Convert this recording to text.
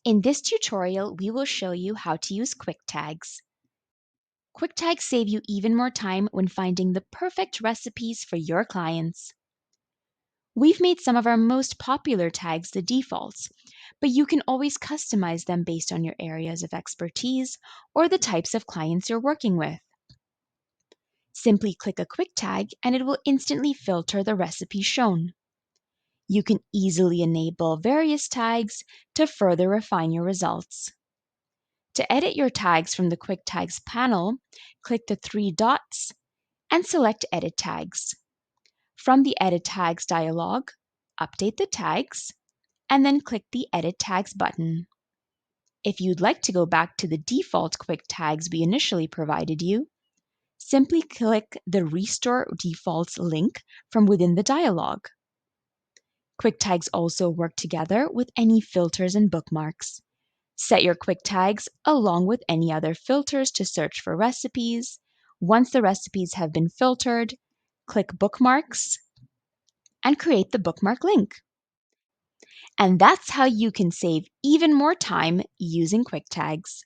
In this tutorial, we will show you how to use quick tags. Quick tags save you even more time when finding the perfect recipes for your clients. We've made some of our most popular tags the defaults, but you can always customize them based on your areas of expertise or the types of clients you're working with. Simply click a quick tag and it will instantly filter the recipe shown. You can easily enable various tags to further refine your results. To edit your tags from the Quick Tags panel, click the three dots and select Edit Tags. From the Edit Tags dialog, update the tags, and then click the Edit Tags button. If you'd like to go back to the default quick tags we initially provided you, simply click the Restore Defaults link from within the dialog. Quick tags also work together with any filters and bookmarks. Set your quick tags along with any other filters to search for recipes. Once the recipes have been filtered, click Bookmarks and create the bookmark link. And that's how you can save even more time using quick tags.